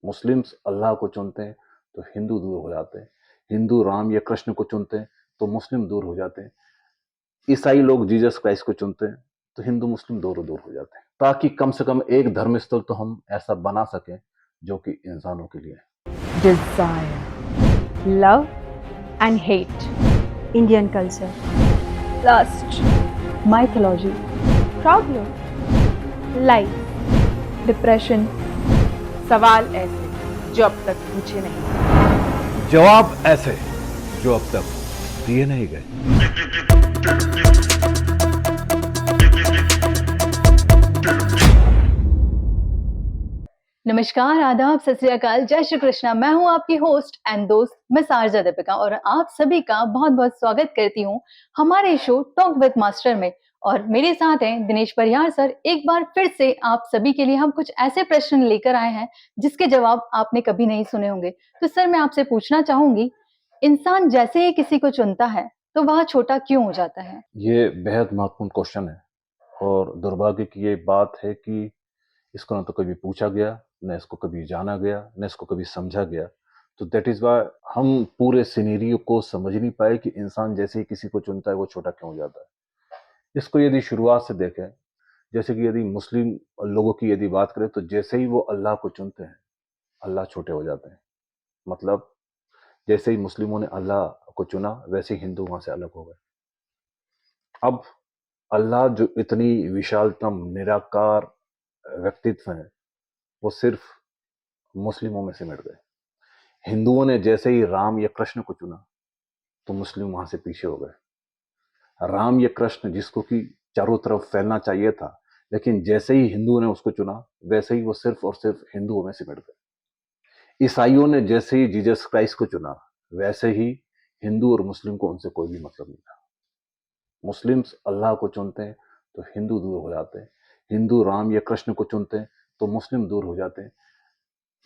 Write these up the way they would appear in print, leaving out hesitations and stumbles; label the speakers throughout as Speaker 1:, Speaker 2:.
Speaker 1: Muslims अल्लाह को चुनते हैं तो हिंदू दूर हो जाते हैं। हिंदू राम या कृष्ण को चुनते हैं तो मुस्लिम दूर हो जाते हैं। ईसाई लोग जीसस क्राइस्ट को चुनते हैं तो हिंदू मुस्लिम दूर दूर हो जाते हैं, ताकि कम से कम एक धर्म स्थल तो हम ऐसा बना सकें जो कि इंसानों के लिए है।
Speaker 2: desire, love and hate, Indian culture, lust, mythology, problem, life, depression, सवाल ऐसे जो अब तक पूछे नहीं।
Speaker 3: जवाब ऐसे जो अब तक दिए नहीं गए।
Speaker 4: नमस्कार, आदाब, सत श्री अकाल, जय श्री कृष्णा। मैं हूं आपकी होस्ट एंड दोस्त मैं सारजा दीपिका और आप सभी का बहुत बहुत स्वागत करती हूं हमारे शो टॉक विद मास्टर में। और मेरे साथ हैं दिनेश परिहार सर। एक बार फिर से आप सभी के लिए हम कुछ ऐसे प्रश्न लेकर आए हैं जिसके जवाब आपने कभी नहीं सुने होंगे। तो सर, मैं आपसे पूछना चाहूंगी, इंसान जैसे ही किसी को चुनता है तो वह छोटा क्यों हो जाता है?
Speaker 1: ये बेहद महत्वपूर्ण क्वेश्चन है और दुर्भाग्य की ये बात है कि इसको ना तो कभी पूछा गया, न इसको कभी जाना गया, न इसको कभी समझा गया। तो दैट इज वाई हम पूरे सिनेरियो को समझ नहीं पाए कि इंसान जैसे ही किसी को चुनता है वो छोटा क्यों हो जाता है। इसको यदि शुरुआत से देखें, जैसे कि यदि मुस्लिम लोगों की यदि बात करें तो जैसे ही वो अल्लाह को चुनते हैं अल्लाह छोटे हो जाते हैं। मतलब जैसे ही मुस्लिमों ने अल्लाह को चुना वैसे ही हिंदू वहां से अलग हो गए। अब अल्लाह जो इतनी विशालतम निराकार व्यक्तित्व है वो सिर्फ मुस्लिमों में सिमट गए। हिंदुओं ने जैसे ही राम या कृष्ण को चुना तो मुस्लिम वहां से पीछे हो गए। राम या कृष्ण जिसको कि चारों तरफ फैलना चाहिए था, लेकिन जैसे ही हिंदुओं ने उसको चुना वैसे ही वो सिर्फ और सिर्फ हिंदुओं में सिमट गए। ईसाइयों ने जैसे ही जीसस क्राइस्ट को चुना वैसे ही हिंदू और मुस्लिम को उनसे कोई भी मतलब नहीं था। मुस्लिम्स अल्लाह को चुनते हैं तो हिंदू दूर हो जाते हैं। हिंदू राम या कृष्ण को चुनते हैं तो मुस्लिम दूर हो जाते हैं।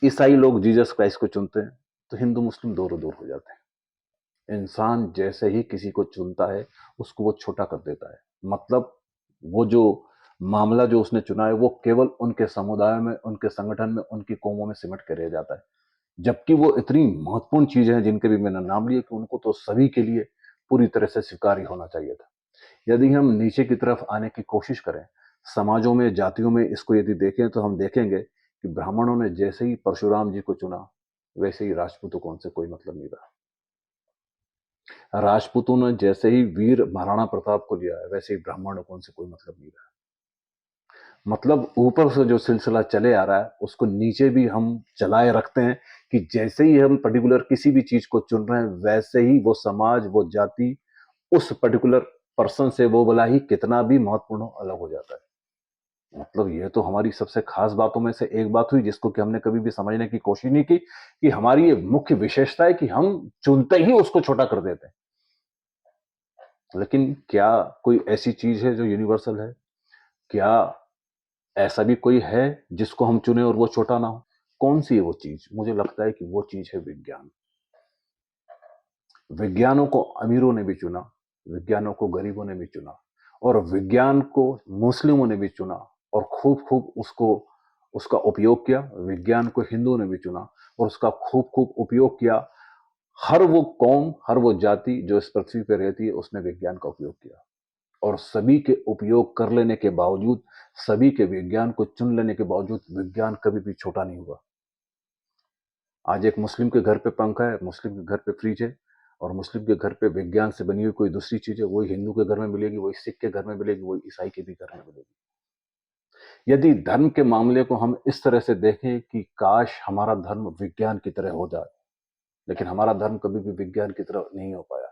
Speaker 1: ईसाई लोग जीसस क्राइस्ट को चुनते हैं तो हिंदू मुस्लिम दूर दूर हो जाते हैं। इंसान जैसे ही किसी को चुनता है उसको वो छोटा कर देता है। मतलब वो जो मामला जो उसने चुना है वो केवल उनके समुदाय में, उनके संगठन में, उनकी कौमों में सिमट के रह जाता है, जबकि वो इतनी महत्वपूर्ण चीजें हैं जिनके भी मैंने नाम लिए कि उनको तो सभी के लिए पूरी तरह से स्वीकार्य होना चाहिए था। यदि हम नीचे की तरफ आने की कोशिश करें, समाजों में, जातियों में, इसको यदि देखें तो हम देखेंगे कि ब्राह्मणों ने जैसे ही परशुराम जी को चुना वैसे ही राजपूतों को उनसे कोई मतलब नहीं रहा। राजपूतों ने जैसे ही वीर महाराणा प्रताप को लिया वैसे ही ब्राह्मणों को उनसे कोई मतलब नहीं रहा। मतलब ऊपर से जो सिलसिला चले आ रहा है उसको नीचे भी हम चलाए रखते हैं कि जैसे ही हम पर्टिकुलर किसी भी चीज को चुन रहे हैं वैसे ही वो समाज, वो जाति उस पर्टिकुलर पर्सन से वो भला ही कितना भी महत्वपूर्ण हो अलग हो जाता है। मतलब ये तो हमारी सबसे खास बातों में से एक बात हुई जिसको कि हमने कभी भी समझने की कोशिश नहीं की कि हमारी ये मुख्य विशेषता है कि हम चुनते ही उसको छोटा कर देते हैं। लेकिन क्या कोई ऐसी चीज है जो यूनिवर्सल है? क्या ऐसा भी कोई है जिसको हम चुने और वो छोटा ना हो? कौन सी है वो चीज? मुझे लगता है कि वो चीज है विज्ञान। विज्ञानों को अमीरों ने भी चुना, विज्ञानों को गरीबों ने भी चुना, और विज्ञान को मुस्लिमों ने भी चुना और खूब खूब उसको उसका उपयोग किया। विज्ञान को हिंदुओं ने भी चुना और उसका खूब खूब उपयोग किया। हर वो कौम, हर वो जाति जो इस पृथ्वी पर रहती है उसने विज्ञान का उपयोग किया, और सभी के उपयोग कर लेने के बावजूद, सभी के विज्ञान को चुन लेने के बावजूद विज्ञान कभी भी छोटा नहीं हुआ। आज एक मुस्लिम के घर पे पंखा है, मुस्लिम के घर पे फ्रिज है, और मुस्लिम के घर पे विज्ञान से बनी हुई कोई दूसरी चीज है वही हिंदू के घर में मिलेगी, वही सिख के घर में मिलेगी, वही ईसाई के भी घर में मिलेगी। यदि धर्म के मामले को हम इस तरह से देखें कि काश हमारा धर्म विज्ञान की तरह हो जाए, लेकिन हमारा धर्म कभी भी विज्ञान की तरह नहीं हो पाया।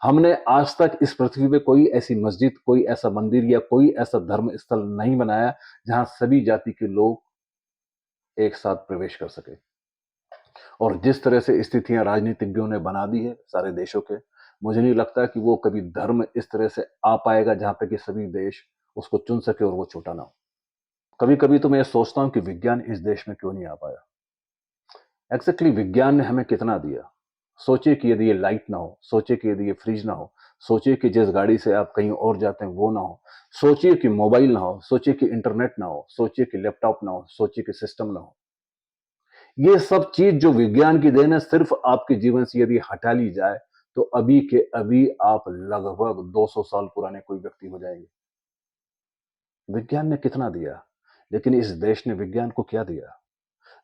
Speaker 1: हमने आज तक इस पृथ्वी पे कोई ऐसी मस्जिद, कोई ऐसा मंदिर या कोई ऐसा धर्म स्थल नहीं बनाया जहां सभी जाति के लोग एक साथ प्रवेश कर सके। और जिस तरह से स्थितियां राजनीतिज्ञों ने बना दी है सारे देशों के, मुझे नहीं लगता कि वो कभी धर्म इस तरह से आ पाएगा जहां पे कि सभी देश उसको चुन सके और वो छोटा ना हो। कभी कभी तो मैं ये सोचता हूं कि विज्ञान इस देश में क्यों नहीं आ पाया। एग्जैक्टली विज्ञान ने हमें कितना दिया। सोचिए कि यदि ये लाइट ना हो, सोचिए कि यदि ये फ्रिज ना हो, सोचिए कि जिस गाड़ी से आप कहीं और जाते हैं वो ना हो, सोचिए कि मोबाइल ना हो, सोचिए कि इंटरनेट ना हो, सोचिए कि लैपटॉप ना हो, सोचिए कि सिस्टम ना हो। ये सब चीज जो विज्ञान की देन है, सिर्फ आपके जीवन से यदि हटा ली जाए तो अभी के अभी आप लगभग 200 साल पुराने कोई व्यक्ति हो जाएंगे। विज्ञान ने कितना दिया, लेकिन इस देश ने विज्ञान को क्या दिया?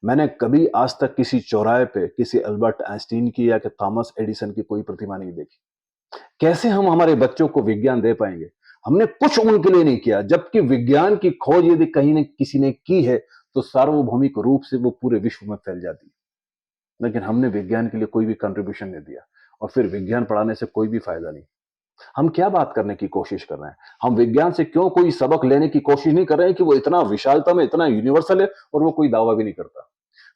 Speaker 1: मैंने कभी आज तक किसी चौराहे पे किसी अल्बर्ट आइंस्टीन की या कि थॉमस एडिसन की कोई प्रतिमा नहीं देखी। कैसे हम हमारे बच्चों को विज्ञान दे पाएंगे? हमने कुछ उनके लिए नहीं किया, जबकि विज्ञान की खोज यदि कहीं ने किसी ने की है तो सार्वभौमिक रूप से वो पूरे विश्व में फैल जाती है। लेकिन हमने विज्ञान के लिए कोई भी कंट्रीब्यूशन नहीं दिया, और फिर विज्ञान पढ़ाने से कोई भी फायदा नहीं। हम क्या बात करने की कोशिश कर रहे हैं? हम विज्ञान से क्यों कोई सबक लेने की कोशिश नहीं कर रहे हैं कि वो इतना विशालता में इतना यूनिवर्सल है, और वो कोई दावा भी नहीं करता।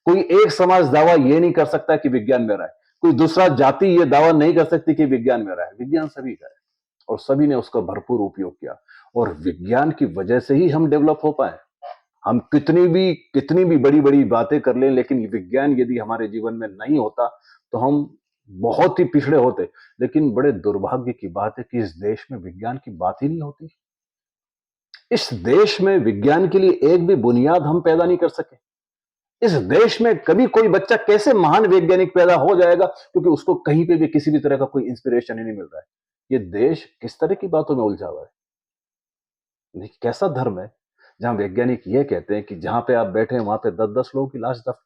Speaker 1: कोई एक समाज दावा ये नहीं कर सकता कि विज्ञान मेरा है, कोई दूसरा जाति ये दावा नहीं कर सकती कि विज्ञान मेरा है। विज्ञान सभी का है, और सभी ने उसका भरपूर उपयोग किया, और विज्ञान की वजह से ही हम डेवलप हो पाए। हम कितनी भी बड़ी बड़ी बातें कर लें, लेकिन विज्ञान यदि हमारे जीवन में नहीं होता तो हम बहुत ही पिछड़े होते। लेकिन बड़े दुर्भाग्य की बात है कि इस देश में विज्ञान की बात ही नहीं होती। इस देश में विज्ञान के लिए एक भी बुनियाद हम पैदा नहीं कर सके। इस देश में कभी कोई बच्चा कैसे महान वैज्ञानिक पैदा हो जाएगा, क्योंकि उसको कहीं पे भी किसी भी तरह का कोई इंस्पिरेशन ही नहीं मिल रहा है। ये देश किस तरह की बातों में उलझा हुआ है? देखिए, कैसा धर्म है जहां वैज्ञानिक ये कहते हैं कि जहां पे आप बैठे हैं वहां पे 10-10 लोगों की लाश दफन।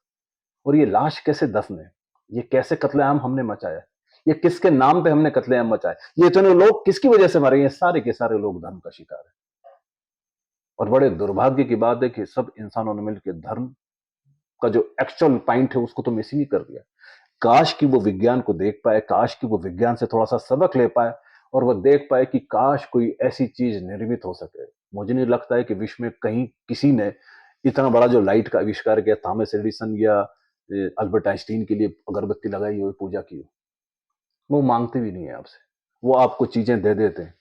Speaker 1: और ये लाश कैसे दफन है? ये कैसे कत्लेआम हमने मचाया? ये किसके नाम पे हमने कत्लेआम मचाया? ये इतने लोग किसकी वजह से मरे? ये सारे के सारे लोग धर्म का शिकार है। और बड़े दुर्भाग्य की बात है कि सब इंसानों ने मिलकर धर्म का जो एक्चुअल पॉइंट है उसको तो मिस ही कर दिया। काश कि वो विज्ञान को देख पाए, काश कि वो विज्ञान से थोड़ा सा सबक ले पाए, और वो देख पाए कि काश कोई ऐसी चीज निर्मित हो सके। मुझे नहीं लगता है कि विश्व में कहीं किसी ने इतना बड़ा जो लाइट का आविष्कार किया, थॉमस एडिसन या अल्बर्ट आइंस्टीन के लिए अगरबत्ती लगाई हो, पूजा की हो। वो मांगते भी नहीं है आपसे, वो आपको चीजें दे देते हैं।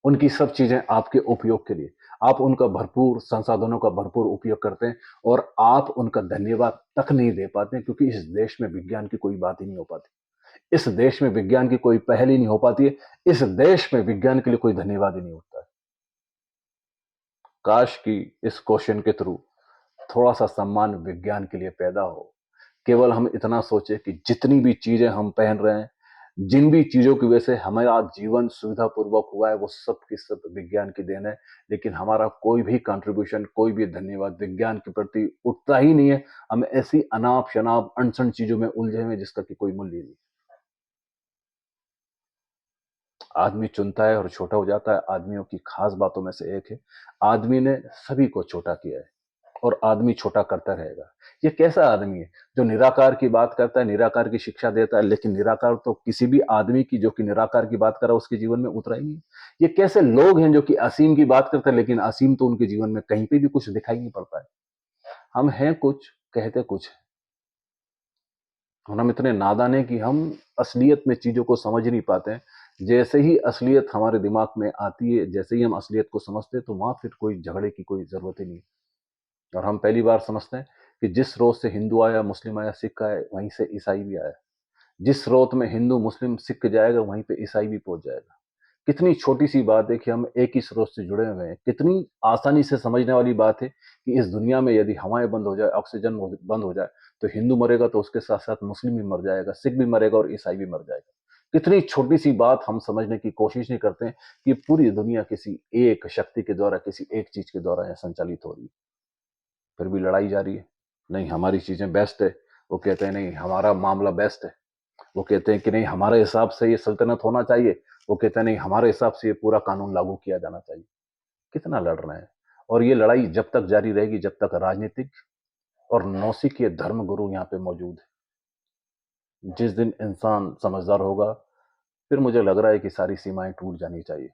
Speaker 1: उनकी सब चीजें आपके उपयोग के लिए, आप उनका भरपूर संसाधनों का भरपूर उपयोग करते हैं, और आप उनका धन्यवाद तक नहीं दे पाते, क्योंकि इस देश में विज्ञान की कोई बात ही नहीं हो पाती। इस देश में विज्ञान की कोई पहल ही नहीं हो पाती है। इस देश में विज्ञान के लिए कोई धन्यवाद ही नहीं उठता है। काश कि इस क्वेश्चन के थ्रू थोड़ा सा सम्मान विज्ञान के लिए पैदा हो। केवल हम इतना सोचे कि जितनी भी चीजें हम पहन रहे हैं, जिन भी चीजों की वजह से हमारा जीवन सुविधापूर्वक हुआ है, वो सब की सब विज्ञान की देन है। लेकिन हमारा कोई भी कंट्रीब्यूशन, कोई भी धन्यवाद विज्ञान के प्रति उठता ही नहीं है। हम ऐसी अनाप शनाप अनसन चीजों में उलझे हुए जिसका कि कोई मूल्य नहीं। आदमी चुनता है और छोटा हो जाता है। आदमियों की खास बातों में से एक है, आदमी ने सभी को छोटा किया है, और आदमी छोटा करता रहेगा। ये कैसा आदमी है जो निराकार की बात करता है, निराकार की शिक्षा देता है, लेकिन निराकार तो किसी भी आदमी की जो कि निराकार की बात कर रहा है उसके जीवन में उतरा ही नहीं। ये कैसे लोग हैं जो कि असीम की बात करते हैं, लेकिन असीम तो उनके जीवन में कहीं पे भी कुछ दिखाई नहीं पड़ता है। हम हैं कुछ, कहते कुछ, और हम इतने नादान हैं कि हम असलियत में चीजों को समझ नहीं पाते हैं। जैसे ही असलियत हमारे दिमाग में आती है, जैसे ही हम असलियत को समझते हैं, तो वहां फिर कोई झगड़े की कोई जरूरत ही नहीं। और हम पहली बार समझते हैं कि जिस रोज से हिंदू आया, मुस्लिम आया, सिख आया, वहीं से ईसाई भी आया। जिस स्रोत में हिंदू मुस्लिम सिख जाएगा, वहीं पे ईसाई भी पहुंच जाएगा। कितनी छोटी सी बात है कि हम एक ही स्रोत से जुड़े हुए हैं। कितनी आसानी से समझने वाली बात है कि इस दुनिया में यदि हवाएं बंद हो जाए, ऑक्सीजन बंद हो जाए, तो हिंदू मरेगा तो उसके साथ साथ मुस्लिम भी मर जाएगा, सिख भी मरेगा और ईसाई भी मर जाएगा। कितनी छोटी सी बात हम समझने की कोशिश नहीं करते हैं कि पूरी दुनिया किसी एक शक्ति के द्वारा, किसी एक चीज के द्वारा संचालित हो रही है। फिर भी लड़ाई जारी है। नहीं, हमारी चीजें बेस्ट है, वो कहते हैं नहीं हमारा मामला बेस्ट है। वो कहते हैं कि नहीं हमारे हिसाब से ये सल्तनत होना चाहिए, वो कहते हैं नहीं हमारे हिसाब से ये पूरा कानून लागू किया जाना चाहिए। कितना लड़ रहे हैं, और ये लड़ाई जब तक जारी रहेगी जब तक राजनीतिक और नौसिखीय धर्म गुरु यहाँ पे मौजूद है। जिस दिन इंसान समझदार होगा, फिर मुझे लग रहा है कि सारी सीमाएं टूट जानी चाहिए।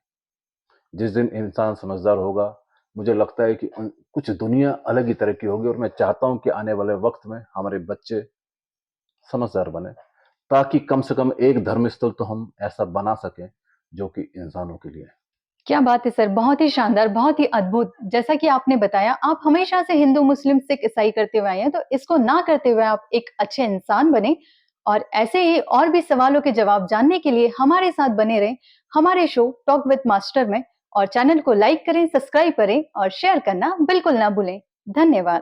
Speaker 1: जिस दिन इंसान समझदार होगा, मुझे लगता है कि कुछ दुनिया अलग ही तरह की होगी, और मैं चाहता हूं कि आने वाले वक्त में हमारे बच्चे समझदार बने, ताकि कम से कम एक धर्मस्थल तो हम ऐसा बना सकें जो कि इंसानों के लिए है।
Speaker 4: क्या बात है सर, बहुत ही शानदार, बहुत ही अद्भुत। जैसा कि आपने बताया, आप हमेशा से हिंदू मुस्लिम सिख ईसाई करते हुए आए हैं, तो इसको ना करते हुए आप एक अच्छे इंसान बने। और ऐसे ही और भी सवालों के जवाब जानने के लिए हमारे साथ बने रहें हमारे शो टॉक विद मास्टर में। और चैनल को लाइक करें, सब्सक्राइब करें और शेयर करना बिल्कुल ना भूलें। धन्यवाद।